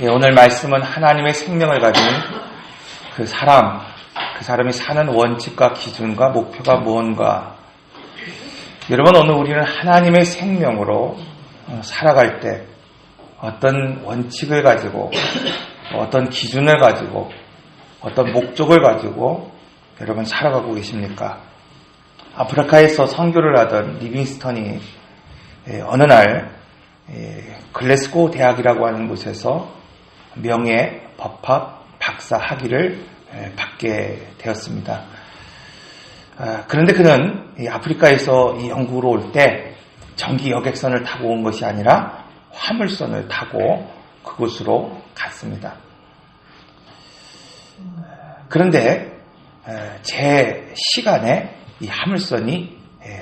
오늘 말씀은 하나님의 생명을 가진 그 사람이 사는 원칙과 기준과 목표가 무언가. 여러분, 오늘 우리는 하나님의 생명으로 살아갈 때 어떤 원칙을 가지고, 어떤 기준을 가지고, 어떤 목적을 가지고 여러분 살아가고 계십니까? 아프리카에서 선교를 하던 리빙스턴이 어느 날 글래스고 대학이라고 하는 곳에서 명예 법학 박사 학위를 받게 되었습니다. 그런데 그는 아프리카에서 이 영국으로 올 때 전기 여객선을 타고 온 것이 아니라 화물선을 타고 그곳으로 갔습니다. 그런데 제 시간에 이 화물선이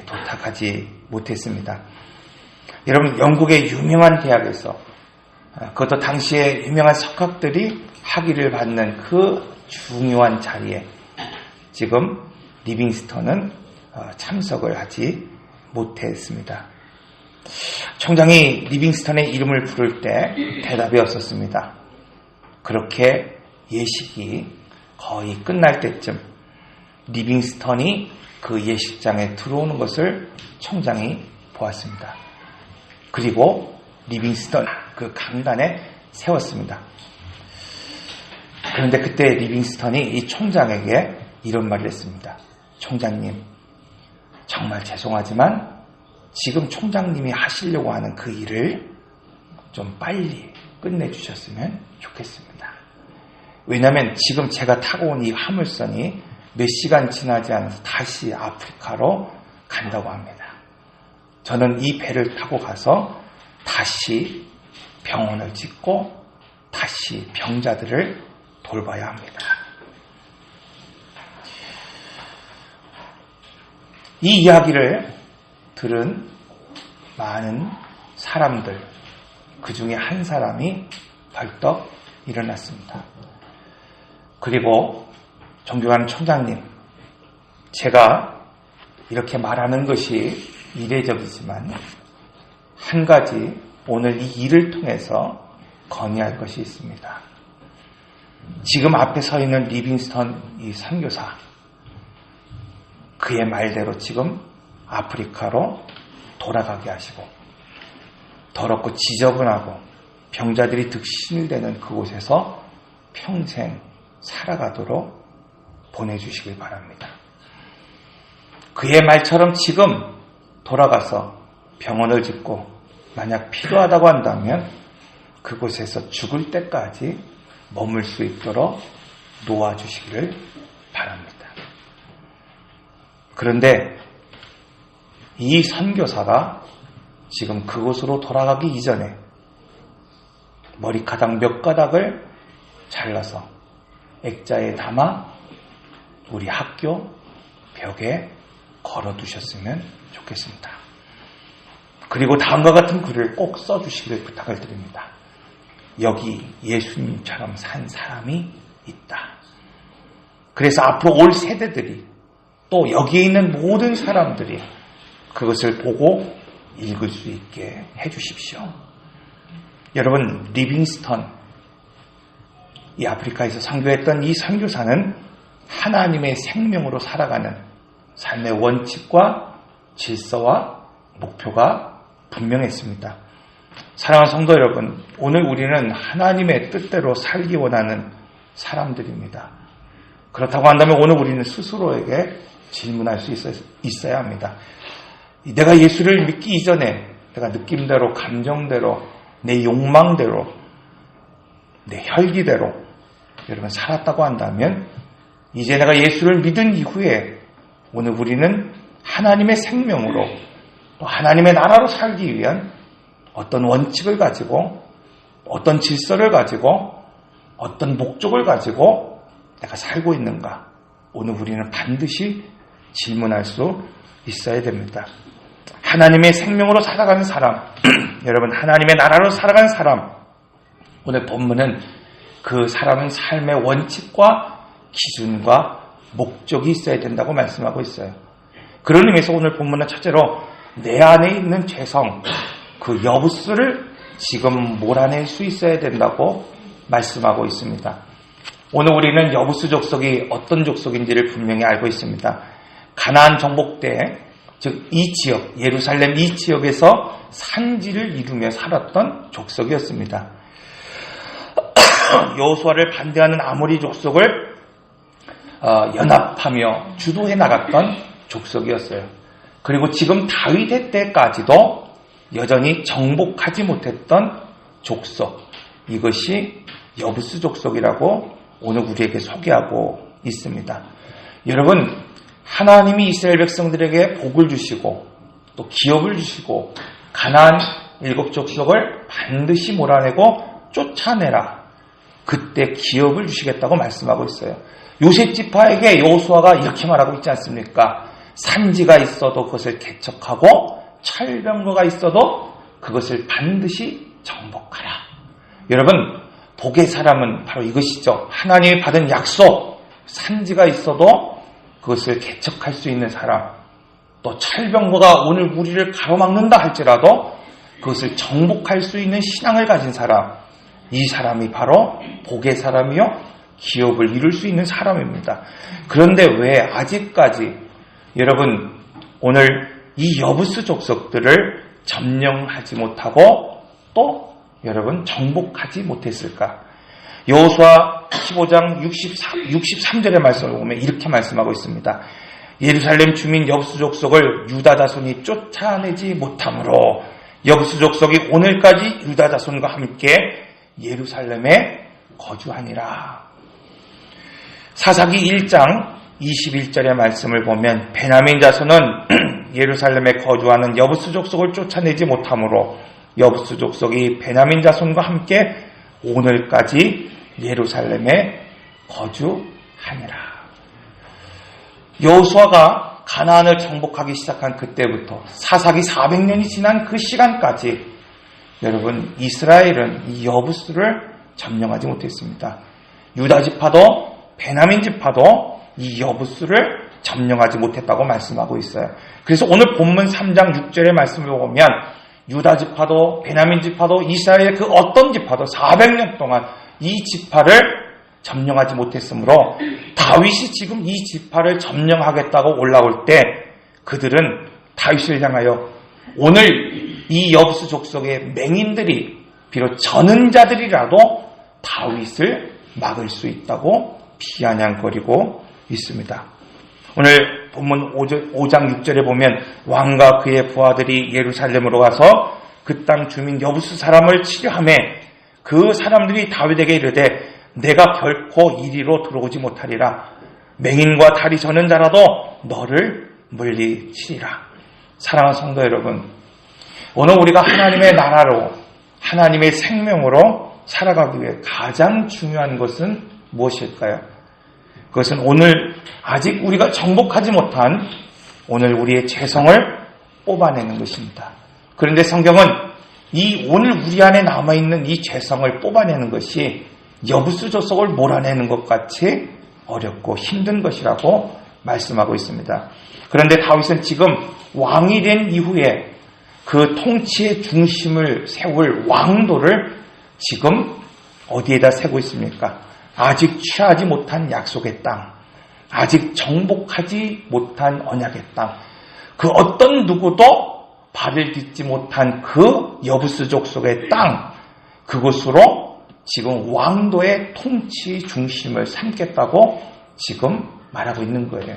도착하지 못했습니다. 여러분, 영국의 유명한 대학에서 그것도 당시에 유명한 석학들이 학위를 받는 그 중요한 자리에 지금 리빙스턴은 참석을 하지 못했습니다. 총장이 리빙스턴의 이름을 부를 때 대답이 없었습니다. 그렇게 예식이 거의 끝날 때쯤 리빙스턴이 그 예식장에 들어오는 것을 총장이 보았습니다. 그리고 리빙스턴 그 강단에 세웠습니다. 그런데 그때 리빙스턴이 이 총장에게 이런 말을 했습니다. 총장님, 정말 죄송하지만 지금 총장님이 하시려고 하는 그 일을 좀 빨리 끝내주셨으면 좋겠습니다. 왜냐하면 지금 제가 타고 온 이 화물선이 몇 시간 지나지 않아서 다시 아프리카로 간다고 합니다. 저는 이 배를 타고 가서 다시 병원을 짓고 다시 병자들을 돌봐야 합니다. 이 이야기를 들은 많은 사람들, 그 중에 한 사람이 벌떡 일어났습니다. 그리고 존경하는 총장님, 제가 이렇게 말하는 것이 이례적이지만 한 가지 오늘 이 일을 통해서 건의할 것이 있습니다. 지금 앞에 서 있는 리빙스턴 이 선교사, 그의 말대로 지금 아프리카로 돌아가게 하시고 더럽고 지저분하고 병자들이 득실되는 그곳에서 평생 살아가도록 보내주시길 바랍니다. 그의 말처럼 지금 돌아가서 병원을 짓고 만약 필요하다고 한다면 그곳에서 죽을 때까지 머물 수 있도록 도와주시기를 바랍니다. 그런데 이 선교사가 지금 그곳으로 돌아가기 이전에 머리카락 몇 가닥을 잘라서 액자에 담아 우리 학교 벽에 걸어두셨으면 좋겠습니다. 그리고 다음과 같은 글을 꼭 써주시기를 부탁을 드립니다. 여기 예수님처럼 산 사람이 있다. 그래서 앞으로 올 세대들이 또 여기에 있는 모든 사람들이 그것을 보고 읽을 수 있게 해주십시오. 여러분, 리빙스턴, 이 아프리카에서 선교했던 이 선교사는 하나님의 생명으로 살아가는 삶의 원칙과 질서와 목표가 분명했습니다. 사랑하는 성도 여러분, 오늘 우리는 하나님의 뜻대로 살기 원하는 사람들입니다. 그렇다고 한다면 오늘 우리는 스스로에게 질문할 수 있어야 합니다. 내가 예수를 믿기 이전에 내가 느낌대로, 감정대로, 내 욕망대로, 내 혈기대로 여러분 살았다고 한다면 이제 내가 예수를 믿은 이후에 오늘 우리는 하나님의 생명으로 또 하나님의 나라로 살기 위한 어떤 원칙을 가지고 어떤 질서를 가지고 어떤 목적을 가지고 내가 살고 있는가, 오늘 우리는 반드시 질문할 수 있어야 됩니다. 하나님의 생명으로 살아가는 사람, 여러분, 하나님의 나라로 살아가는 사람, 오늘 본문은 그 사람은 삶의 원칙과 기준과 목적이 있어야 된다고 말씀하고 있어요. 그런 의미에서 오늘 본문은 첫째로 내 안에 있는 죄성, 그 여부스를 지금 몰아낼 수 있어야 된다고 말씀하고 있습니다. 오늘 우리는 여부스 족속이 어떤 족속인지를 분명히 알고 있습니다. 가나안 정복 때, 즉 이 지역, 예루살렘 이 지역에서 산지를 이루며 살았던 족속이었습니다. 여호수아를 반대하는 아모리 족속을 연합하며 주도해 나갔던 족속이었어요. 그리고 지금 다윗의 때까지도 여전히 정복하지 못했던 족속, 이것이 여부스 족속이라고 오늘 우리에게 소개하고 있습니다. 여러분, 하나님이 이스라엘 백성들에게 복을 주시고 또 기업을 주시고 가나안 7족속을 반드시 몰아내고 쫓아내라, 그때 기업을 주시겠다고 말씀하고 있어요. 요셉 지파에게 여호수아가 이렇게 말하고 있지 않습니까? 산지가 있어도 그것을 개척하고 철병거가 있어도 그것을 반드시 정복하라. 여러분, 복의 사람은 바로 이것이죠. 하나님이 받은 약속, 산지가 있어도 그것을 개척할 수 있는 사람, 또 철병거가 오늘 우리를 가로막는다 할지라도 그것을 정복할 수 있는 신앙을 가진 사람, 이 사람이 바로 복의 사람이요 기업을 이룰 수 있는 사람입니다. 그런데 왜 아직까지 여러분 오늘 이 여부스 족속들을 점령하지 못하고 또 여러분 정복하지 못했을까? 여호수아 15장 63절의 말씀을 보면 이렇게 말씀하고 있습니다. 예루살렘 주민 여부스 족속을 유다 자손이 쫓아내지 못하므로 여부스 족속이 오늘까지 유다 자손과 함께 예루살렘에 거주하니라. 사사기 1장 21절의 말씀을 보면 베냐민 자손은 예루살렘에 거주하는 여부스 족속을 쫓아내지 못하므로 여부스 족속이 베냐민 자손과 함께 오늘까지 예루살렘에 거주하니라. 여호수아가 가나안을 정복하기 시작한 그때부터 사사기 400년이 지난 그 시간까지 여러분 이스라엘은 이 여부스를 점령하지 못했습니다. 유다 지파도 베냐민 지파도 이 여부스를 점령하지 못했다고 말씀하고 있어요. 그래서 오늘 본문 3장 6절의 말씀을 보면 유다 지파도 베냐민 지파도 이스라엘의 그 어떤 지파도 400년 동안 이 지파를 점령하지 못했으므로 다윗이 지금 이 지파를 점령하겠다고 올라올 때 그들은 다윗을 향하여 오늘 이 여부스 족속의 맹인들이 비록 저는 자들이라도 다윗을 막을 수 있다고 비아냥거리고 있습니다. 오늘 본문 5장 6절에 보면 왕과 그의 부하들이 예루살렘으로 가서 그 땅 주민 여부스 사람을 치려하며 그 사람들이 다윗에게 이르되 내가 결코 이리로 들어오지 못하리라. 맹인과 다리 저는 자라도 너를 물리치리라. 사랑하는 성도 여러분, 오늘 우리가 하나님의 나라로 하나님의 생명으로 살아가기 위해 가장 중요한 것은 무엇일까요? 그것은 오늘 아직 우리가 정복하지 못한 오늘 우리의 재성을 뽑아내는 것입니다. 그런데 성경은 이 오늘 우리 안에 남아있는 이 재성을 뽑아내는 것이 여부스 족속을 몰아내는 것 같이 어렵고 힘든 것이라고 말씀하고 있습니다. 그런데 다윗은 지금 왕이 된 이후에 그 통치의 중심을 세울 왕도를 지금 어디에다 세고 있습니까? 아직 취하지 못한 약속의 땅, 아직 정복하지 못한 언약의 땅, 그 어떤 누구도 발을 딛지 못한 그 여부스 족속의 땅, 그곳으로 지금 왕도의 통치 중심을 삼겠다고 지금 말하고 있는 거예요.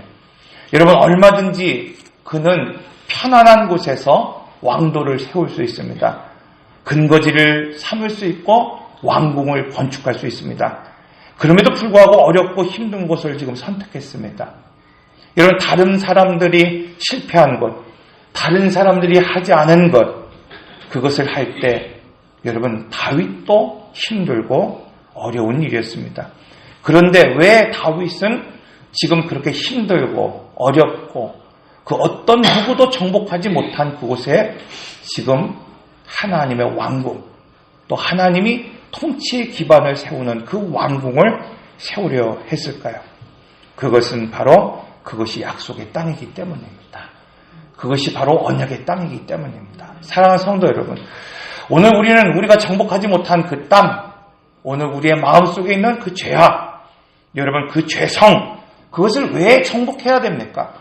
여러분, 얼마든지 그는 편안한 곳에서 왕도를 세울 수 있습니다. 근거지를 삼을 수 있고 왕궁을 건축할 수 있습니다. 그럼에도 불구하고 어렵고 힘든 곳을 지금 선택했습니다. 여러분, 다른 사람들이 실패한 것, 다른 사람들이 하지 않은 것, 그것을 할 때 여러분 다윗도 힘들고 어려운 일이었습니다. 그런데 왜 다윗은 지금 그렇게 힘들고 어렵고 그 어떤 누구도 정복하지 못한 그곳에 지금 하나님의 왕궁, 또 하나님이 통치의 기반을 세우는 그 왕궁을 세우려 했을까요? 그것은 바로 그것이 약속의 땅이기 때문입니다. 그것이 바로 언약의 땅이기 때문입니다. 사랑하는 성도 여러분, 오늘 우리는 우리가 정복하지 못한 그 땅, 오늘 우리의 마음속에 있는 그 죄악, 여러분 그 죄성, 그것을 왜 정복해야 됩니까?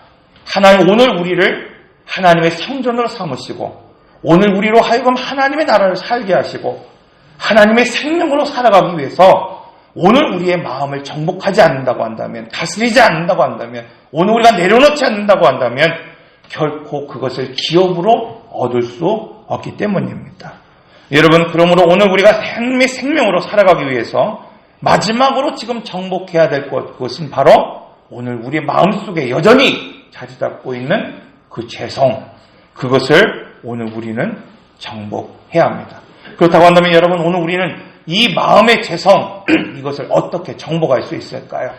하나님 오늘 우리를 하나님의 성전으로 삼으시고 오늘 우리로 하여금 하나님의 나라를 살게 하시고 하나님의 생명으로 살아가기 위해서 오늘 우리의 마음을 정복하지 않는다고 한다면, 다스리지 않는다고 한다면, 오늘 우리가 내려놓지 않는다고 한다면 결코 그것을 기업으로 얻을 수 없기 때문입니다. 여러분, 그러므로 오늘 우리가 하나님의 생명으로 살아가기 위해서 마지막으로 지금 정복해야 될 것, 그것은 바로 오늘 우리의 마음속에 여전히 자리 잡고 있는 그 죄성, 그것을 오늘 우리는 정복해야 합니다. 그렇다고 한다면 여러분, 오늘 우리는 이 마음의 죄성, 이것을 어떻게 정복할 수 있을까요?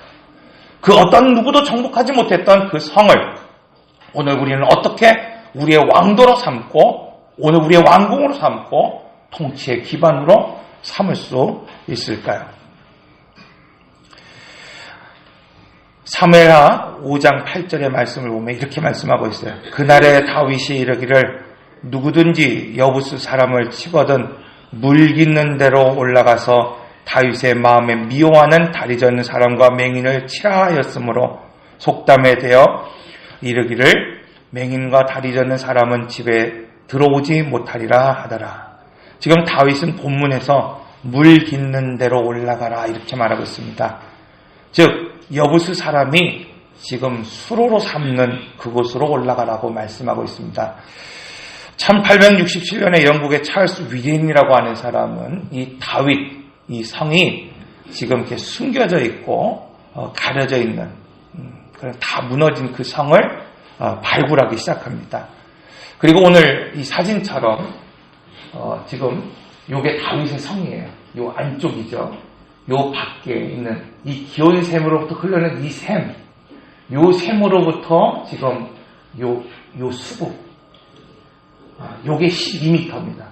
그 어떤 누구도 정복하지 못했던 그 성을 오늘 우리는 어떻게 우리의 왕도로 삼고 오늘 우리의 왕궁으로 삼고 통치의 기반으로 삼을 수 있을까요? 사무엘하 5장 8절의 말씀을 보면 이렇게 말씀하고 있어요. 그날에 다윗이 이르기를 누구든지 여부스 사람을 치거든 물깃는 대로 올라가서 다윗의 마음에 미워하는 다리 젓는 사람과 맹인을 치라 하였으므로 속담에 대어 이르기를 맹인과 다리 젓는 사람은 집에 들어오지 못하리라 하더라. 지금 다윗은 본문에서 물깃는 대로 올라가라 이렇게 말하고 있습니다. 즉 여부스 사람이 지금 수로로 삼는 그곳으로 올라가라고 말씀하고 있습니다. 1867년에 영국의 찰스 위덴이라고 하는 사람은 이 다윗, 이 성이 지금 이렇게 숨겨져 있고 가려져 있는 다 무너진 그 성을 발굴하기 시작합니다. 그리고 오늘 이 사진처럼 지금 요게 다윗의 성이에요. 요 안쪽이죠. 요 밖에 있는 이 기온 샘으로부터 흐르는 이 샘, 요 샘으로부터 지금 요 수국, 요게 12m입니다.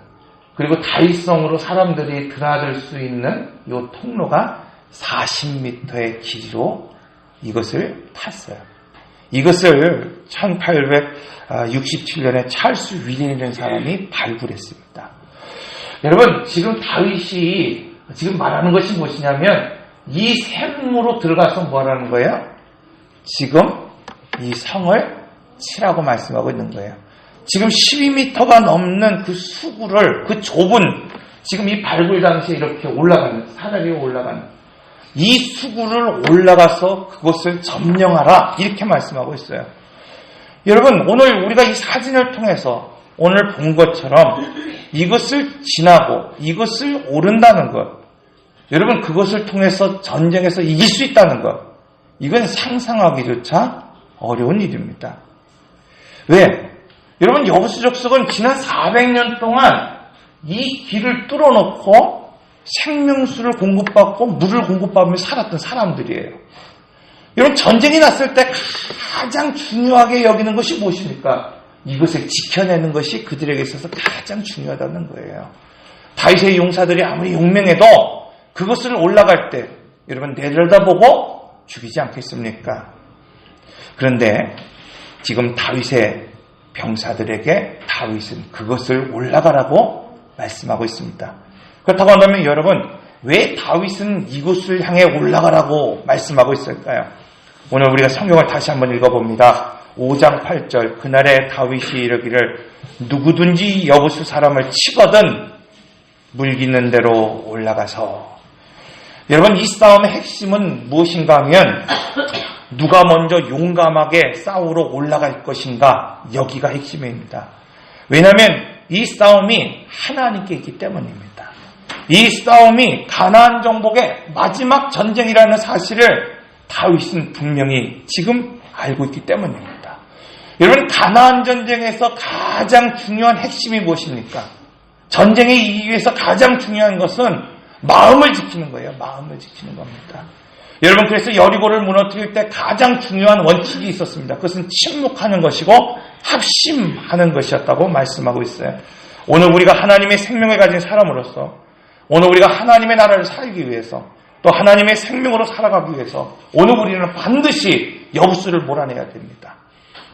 그리고 다윗성으로 사람들이 드나들 수 있는 요 통로가 40m의 길이로 이것을 탔어요. 이것을 1867년에 찰스 위덴이라는 사람이 발굴했습니다. 여러분, 지금 다윗이 지금 말하는 것이 무엇이냐면 이 샘으로 들어가서 뭐라는 거예요? 지금 이 성을 치라고 말씀하고 있는 거예요. 지금 12m가 넘는 그 수구를, 그 좁은, 지금 이 발굴 당시에 이렇게 올라가는, 사다리 위에 올라가는 이 수구를 올라가서 그것을 점령하라 이렇게 말씀하고 있어요. 여러분, 오늘 우리가 이 사진을 통해서 오늘 본 것처럼 이것을 지나고 이것을 오른다는 것, 여러분 그것을 통해서 전쟁에서 이길 수 있다는 것, 이건 상상하기조차 어려운 일입니다. 왜? 여러분, 여부스 족속은 지난 400년 동안 이 길을 뚫어놓고 생명수를 공급받고 물을 공급받으며 살았던 사람들이에요. 여러분, 전쟁이 났을 때 가장 중요하게 여기는 것이 무엇입니까? 이것을 지켜내는 것이 그들에게 있어서 가장 중요하다는 거예요. 다윗의 용사들이 아무리 용맹해도 그것을 올라갈 때 여러분 내려다보고 죽이지 않겠습니까? 그런데 지금 다윗의 병사들에게 다윗은 그것을 올라가라고 말씀하고 있습니다. 그렇다고 한다면 여러분, 왜 다윗은 이곳을 향해 올라가라고 말씀하고 있을까요? 오늘 우리가 성경을 다시 한번 읽어봅니다. 5장 8절, 그날에 다윗이 이르기를 누구든지 여부수 사람을 치거든 물깃는 대로 올라가서. 여러분, 이 싸움의 핵심은 무엇인가 하면 누가 먼저 용감하게 싸우러 올라갈 것인가, 여기가 핵심입니다. 왜냐하면 이 싸움이 하나님께 있기 때문입니다. 이 싸움이 가나안 정복의 마지막 전쟁이라는 사실을 다윗은 분명히 지금 알고 있기 때문입니다. 여러분, 가나안 전쟁에서 가장 중요한 핵심이 무엇입니까? 전쟁에 이기기 위해서 가장 중요한 것은 마음을 지키는 거예요. 마음을 지키는 겁니다. 여러분, 그래서 여리고를 무너뜨릴 때 가장 중요한 원칙이 있었습니다. 그것은 침묵하는 것이고 합심하는 것이었다고 말씀하고 있어요. 오늘 우리가 하나님의 생명을 가진 사람으로서, 오늘 우리가 하나님의 나라를 살기 위해서, 또 하나님의 생명으로 살아가기 위해서 오늘 우리는 반드시 여부수를 몰아내야 됩니다.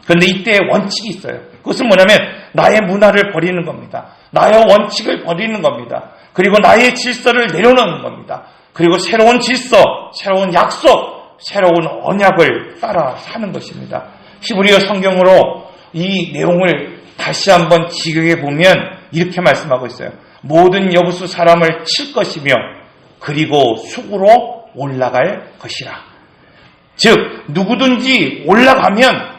그런데 이때의 원칙이 있어요. 그것은 뭐냐면 나의 문화를 버리는 겁니다. 나의 원칙을 버리는 겁니다. 그리고 나의 질서를 내려놓는 겁니다. 그리고 새로운 질서, 새로운 약속, 새로운 언약을 따라 사는 것입니다. 히브리어 성경으로 이 내용을 다시 한번 직역해 보면 이렇게 말씀하고 있어요. 모든 여부수 사람을 칠 것이며 그리고 숙으로 올라갈 것이라. 즉 누구든지 올라가면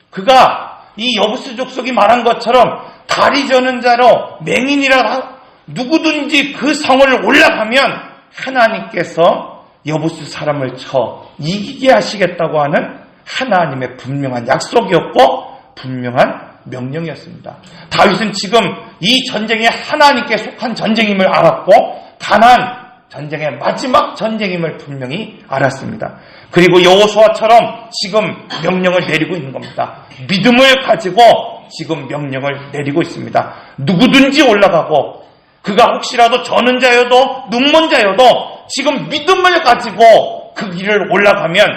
그가 이 여부수 족속이 말한 것처럼 다리 저는 자로 맹인이라 누구든지 그 성을 올라가면 하나님께서 여부수 사람을 쳐 이기게 하시겠다고 하는 하나님의 분명한 약속이었고 분명한 명령이었습니다. 다윗은 지금 이 전쟁이 하나님께 속한 전쟁임을 알았고 가나안 전쟁의 마지막 전쟁임을 분명히 알았습니다. 그리고 여호수아처럼 지금 명령을 내리고 있는 겁니다. 믿음을 가지고 지금 명령을 내리고 있습니다. 누구든지 올라가고 그가 혹시라도 저는 자여도 눈먼 자여도 지금 믿음을 가지고 그 길을 올라가면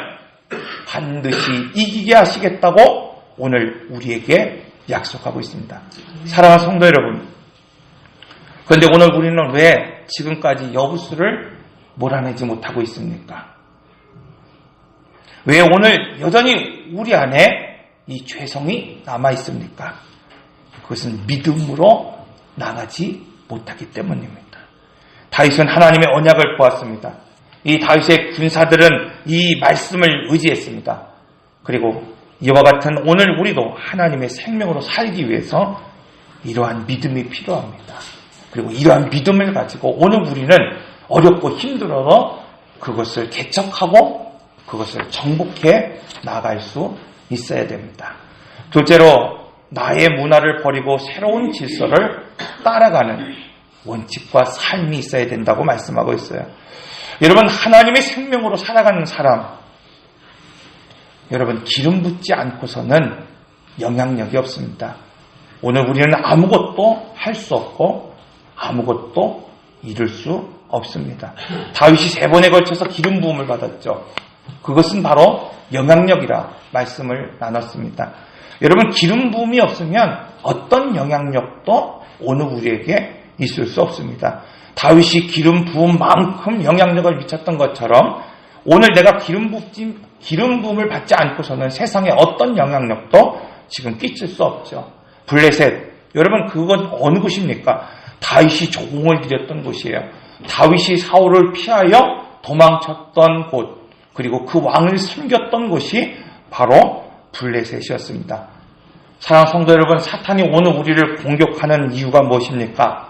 반드시 이기게 하시겠다고 오늘 우리에게 약속하고 있습니다. 사랑하는 성도 여러분, 그런데 오늘 우리는 왜 지금까지 여부수를 몰아내지 못하고 있습니까? 왜 오늘 여전히 우리 안에 이 죄성이 남아 있습니까? 그것은 믿음으로 나가지 못하기 때문입니다. 다윗은 하나님의 언약을 보았습니다. 이 다윗의 군사들은 이 말씀을 의지했습니다. 그리고 이와 같은 오늘 우리도 하나님의 생명으로 살기 위해서 이러한 믿음이 필요합니다. 그리고 이러한 믿음을 가지고 오늘 우리는 어렵고 힘들어도 그것을 개척하고 그것을 정복해 나아갈 수 있어야 됩니다. 둘째로 나의 문화를 버리고 새로운 질서를 따라가는 원칙과 삶이 있어야 된다고 말씀하고 있어요. 여러분, 하나님의 생명으로 살아가는 사람, 여러분 기름 붓지 않고서는 영향력이 없습니다. 오늘 우리는 아무것도 할 수 없고 아무것도 이룰 수 없습니다. 다윗이 3번에 걸쳐서 기름 부음을 받았죠. 그것은 바로 영향력이라 말씀을 나눴습니다. 여러분, 기름 부음이 없으면 어떤 영향력도 오늘 우리에게 있을 수 없습니다. 다윗이 기름 부음만큼 영향력을 미쳤던 것처럼 오늘 내가 기름 부음을 받지 않고서는 세상에 어떤 영향력도 지금 끼칠 수 없죠. 블레셋, 여러분 그건 어느 곳입니까? 다윗이 조공을 드렸던 곳이에요. 다윗이 사울을 피하여 도망쳤던 곳, 그리고 그 왕을 섬겼던 곳이 바로 블레셋이었습니다. 사랑하는 성도 여러분, 사탄이 오늘 우리를 공격하는 이유가 무엇입니까?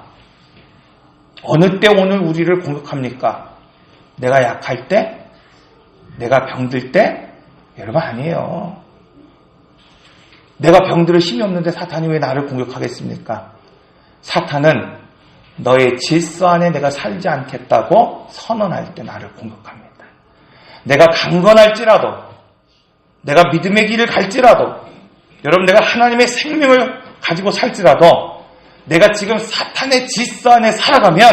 어느 때 오늘 우리를 공격합니까? 내가 약할 때? 내가 병들 때? 여러분 아니에요. 내가 병들을 힘이 없는데 사탄이 왜 나를 공격하겠습니까? 사탄은 너의 질서 안에 내가 살지 않겠다고 선언할 때 나를 공격합니다. 내가 강건할지라도, 내가 믿음의 길을 갈지라도, 여러분 내가 하나님의 생명을 가지고 살지라도 내가 지금 사탄의 질서 안에 살아가면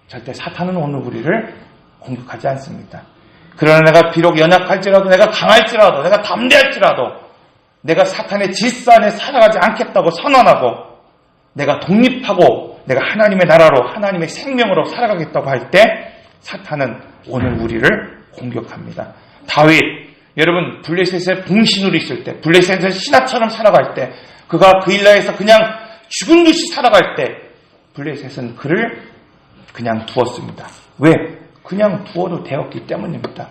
절대 사탄은 오늘 우리를 공격하지 않습니다. 그러나 내가 비록 연약할지라도, 내가 강할지라도, 내가 담대할지라도 내가 사탄의 질서 안에 살아가지 않겠다고 선언하고 내가 독립하고 내가 하나님의 나라로 하나님의 생명으로 살아가겠다고 할 때 사탄은 오늘 우리를 공격합니다. 다윗, 여러분 블레셋의 봉신으로 있을 때, 블레셋의 신하처럼 살아갈 때, 그가 그일라에서 그냥 죽은 듯이 살아갈 때 블레셋은 그를 그냥 두었습니다. 왜? 그냥 두어도 되었기 때문입니다.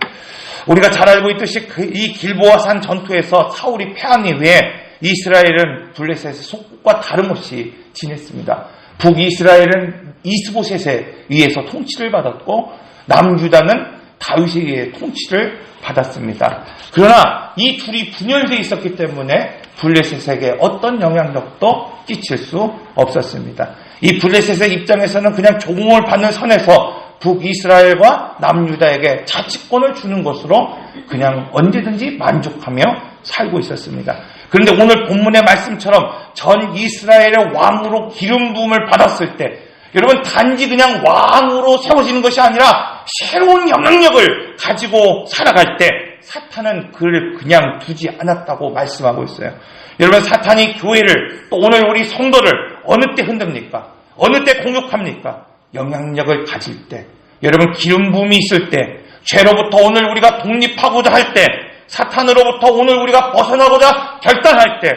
우리가 잘 알고 있듯이 이 길보아산 전투에서 사울이 패한 이후에 이스라엘은 블레셋의 속국과 다름없이 지냈습니다. 북이스라엘은 이스보셋에 의해서 통치를 받았고 남유다는 다윗에 의해 통치를 받았습니다. 그러나 이 둘이 분열되어 있었기 때문에 블레셋에게 어떤 영향력도 끼칠 수 없었습니다. 이 블레셋의 입장에서는 그냥 조공을 받는 선에서 북이스라엘과 남유다에게 자치권을 주는 것으로 그냥 언제든지 만족하며 살고 있었습니다. 그런데 오늘 본문의 말씀처럼 전 이스라엘의 왕으로 기름 부음을 받았을 때, 여러분 단지 그냥 왕으로 세워지는 것이 아니라 새로운 영향력을 가지고 살아갈 때 사탄은 그를 그냥 두지 않았다고 말씀하고 있어요. 여러분, 사탄이 교회를, 또 오늘 우리 성도를 어느 때 흔듭니까? 어느 때 공격합니까? 영향력을 가질 때, 여러분, 기름 부음이 있을 때, 죄로부터 오늘 우리가 독립하고자 할 때, 사탄으로부터 오늘 우리가 벗어나고자 결단할 때,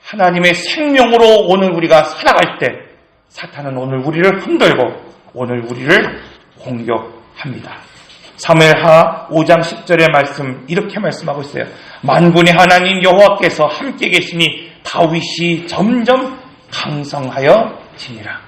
하나님의 생명으로 오늘 우리가 살아갈 때, 사탄은 오늘 우리를 흔들고 오늘 우리를 공격합니다. 사무엘하 5장 10절의 말씀, 이렇게 말씀하고 있어요. 만군의 하나님 여호와께서 함께 계시니 다윗이 점점 강성하여지니라.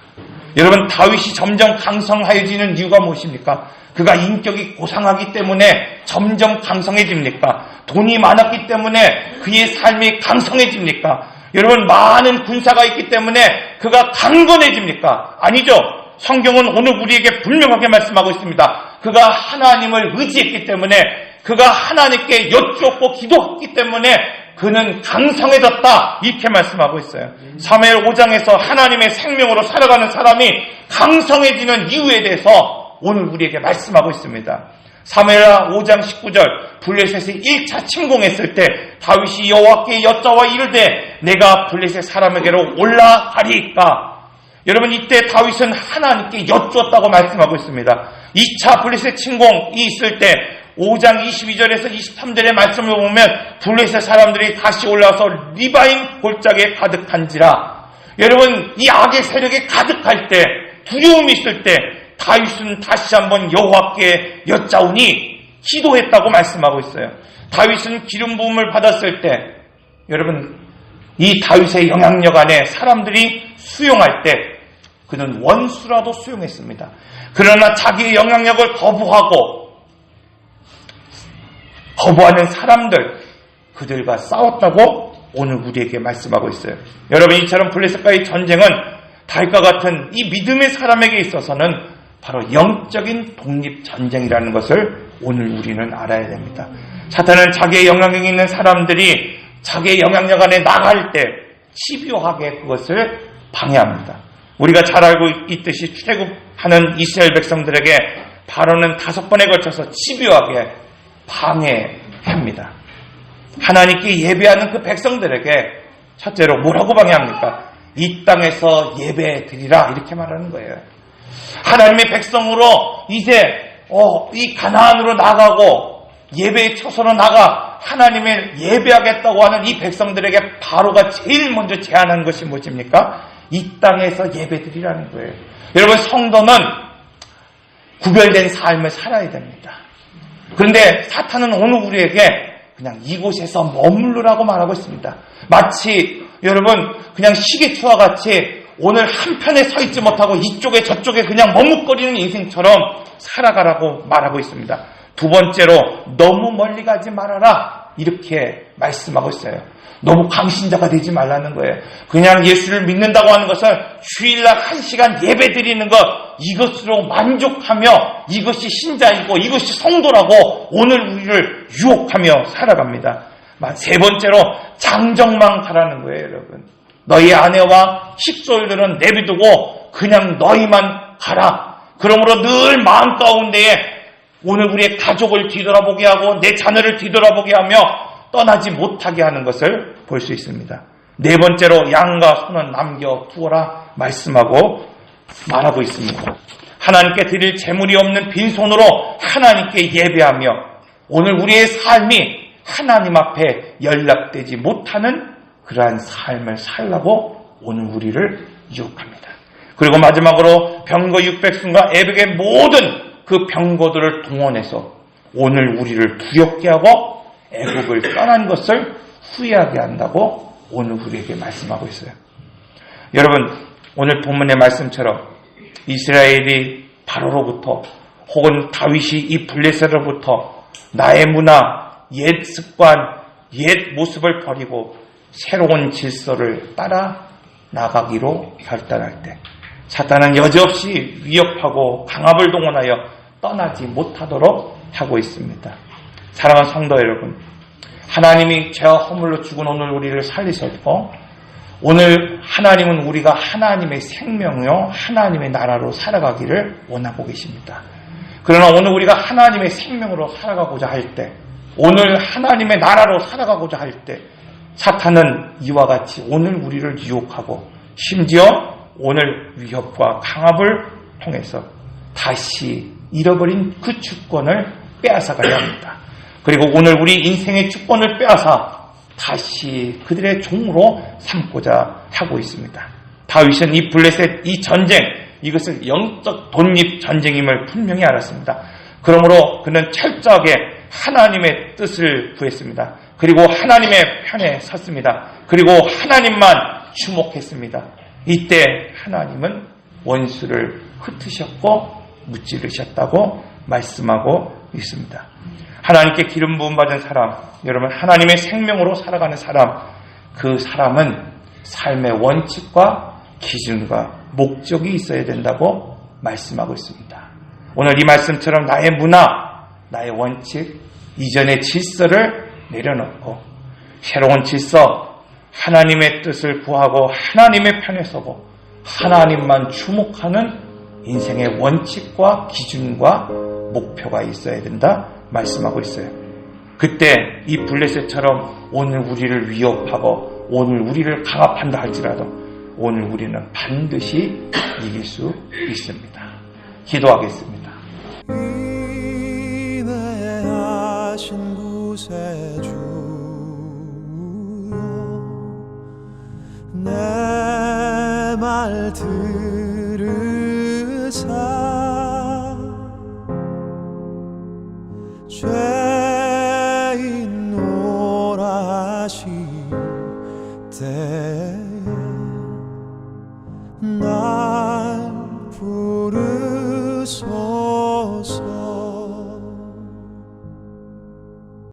여러분, 다윗이 점점 강성하여지는 이유가 무엇입니까? 그가 인격이 고상하기 때문에 점점 강성해집니까? 돈이 많았기 때문에 그의 삶이 강성해집니까? 여러분, 많은 군사가 있기 때문에 그가 강건해집니까? 아니죠. 성경은 오늘 우리에게 분명하게 말씀하고 있습니다. 그가 하나님을 의지했기 때문에, 그가 하나님께 여쭈었고 기도했기 때문에 그는 강성해졌다, 이렇게 말씀하고 있어요. 사무엘 5장에서 하나님의 생명으로 살아가는 사람이 강성해지는 이유에 대해서 오늘 우리에게 말씀하고 있습니다. 사무엘하 5장 19절, 블레셋이 1차 침공했을 때 다윗이 여호와께 여짜와 이르되 내가 블레셋 사람에게로 올라가리이까. 여러분, 이때 다윗은 하나님께 여쭈었다고 말씀하고 있습니다. 2차 블레셋 침공이 있을 때 5장 22절에서 23절의 말씀을 보면 블레셋 사람들이 다시 올라와서 리바임 골짜기에 가득한지라. 여러분, 이 악의 세력에 가득할 때, 두려움이 있을 때 다윗은 다시 한번 여호와께 여짜오니 기도했다고 말씀하고 있어요. 다윗은 기름 부음을 받았을 때, 여러분, 이 다윗의 영향력 안에 사람들이 수용할 때 그는 원수라도 수용했습니다. 그러나 자기의 영향력을 거부하는 사람들, 그들과 싸웠다고 오늘 우리에게 말씀하고 있어요. 여러분, 이처럼 블레셋과의 전쟁은 다윗과 같은 이 믿음의 사람에게 있어서는 바로 영적인 독립전쟁이라는 것을 오늘 우리는 알아야 됩니다. 사탄은 자기의 영향력이 있는 사람들이 자기의 영향력 안에 나갈 때 집요하게 그것을 방해합니다. 우리가 잘 알고 있듯이 출애굽하는 이스라엘 백성들에게 바로는 5번에 걸쳐서 집요하게 방해합니다. 하나님께 예배하는 그 백성들에게 첫째로 뭐라고 방해합니까? 이 땅에서 예배 드리라, 이렇게 말하는 거예요. 하나님의 백성으로 이제 이 가나안으로 나가고 예배의 처소로 나가 하나님을 예배하겠다고 하는 이 백성들에게 바로가 제일 먼저 제안한 것이 무엇입니까? 이 땅에서 예배드리라는 거예요. 여러분, 성도는 구별된 삶을 살아야 됩니다. 그런데 사탄은 오늘 우리에게 그냥 이곳에서 머무르라고 말하고 있습니다. 마치 여러분, 그냥 시계추와 같이 오늘 한편에 서 있지 못하고 이쪽에 저쪽에 그냥 머뭇거리는 인생처럼 살아가라고 말하고 있습니다. 두 번째로, 너무 멀리 가지 말아라, 이렇게 말씀하고 있어요. 너무 강신자가 되지 말라는 거예요. 그냥 예수를 믿는다고 하는 것은 주일날 1시간 예배 드리는 것, 이것으로 만족하며 이것이 신자이고 이것이 성도라고 오늘 우리를 유혹하며 살아갑니다. 세 번째로, 장정만 가라는 거예요. 여러분, 너희 아내와 식솔들은 내비두고 그냥 너희만 가라. 그러므로 늘 마음 가운데에 오늘 우리의 가족을 뒤돌아보게 하고 내 자녀를 뒤돌아보게 하며 떠나지 못하게 하는 것을 볼 수 있습니다. 네 번째로, 양과 소는 남겨두어라 말씀하고 말하고 있습니다. 하나님께 드릴 재물이 없는 빈손으로 하나님께 예배하며 오늘 우리의 삶이 하나님 앞에 연락되지 못하는 그러한 삶을 살라고 오늘 우리를 유혹합니다. 그리고 마지막으로 병거 600순과 애백의 모든 그 병거들을 동원해서 오늘 우리를 두렵게 하고 애국을 떠난 것을 후회하게 한다고 오늘 우리에게 말씀하고 있어요. 여러분, 오늘 본문의 말씀처럼 이스라엘이 바로로부터 혹은 다윗이 이 블레셋으로부터 나의 문화, 옛 습관, 옛 모습을 버리고 새로운 질서를 따라 나가기로 결단할 때 사탄은 여지없이 위협하고 강압을 동원하여 떠나지 못하도록 하고 있습니다. 사랑하는 성도 여러분, 하나님이 죄와 허물로 죽은 오늘 우리를 살리셨고 오늘 하나님은 우리가 하나님의 생명이요 하나님의 나라로 살아가기를 원하고 계십니다. 그러나 오늘 우리가 하나님의 생명으로 살아가고자 할 때 오늘 하나님의 나라로 살아가고자 할 때 사탄은 이와 같이 오늘 우리를 유혹하고 심지어 오늘 위협과 강압을 통해서 다시 잃어버린 그 주권을 빼앗아가려 합니다. 그리고 오늘 우리 인생의 주권을 빼앗아 다시 그들의 종으로 삼고자 하고 있습니다. 다윗은 이 블레셋, 이 전쟁, 이것을 영적 독립 전쟁임을 분명히 알았습니다. 그러므로 그는 철저하게 하나님의 뜻을 구했습니다. 그리고 하나님의 편에 섰습니다. 그리고 하나님만 주목했습니다. 이때 하나님은 원수를 흩으셨고 무찌르셨다고 말씀하고 있습니다. 하나님께 기름 부음 받은 사람, 여러분 하나님의 생명으로 살아가는 사람, 그 사람은 삶의 원칙과 기준과 목적이 있어야 된다고 말씀하고 있습니다. 오늘 이 말씀처럼 나의 문화, 나의 원칙, 이전의 질서를 내려놓고 새로운 질서, 하나님의 뜻을 구하고 하나님의 편에 서고 하나님만 주목하는 인생의 원칙과 기준과 목표가 있어야 된다 말씀하고 있어요. 그때 이 블레셋처럼 오늘 우리를 위협하고 오늘 우리를 강압한다 할지라도 오늘 우리는 반드시 이길 수 있습니다. 기도하겠습니다. 인내하신 구세주여 내 말 들으사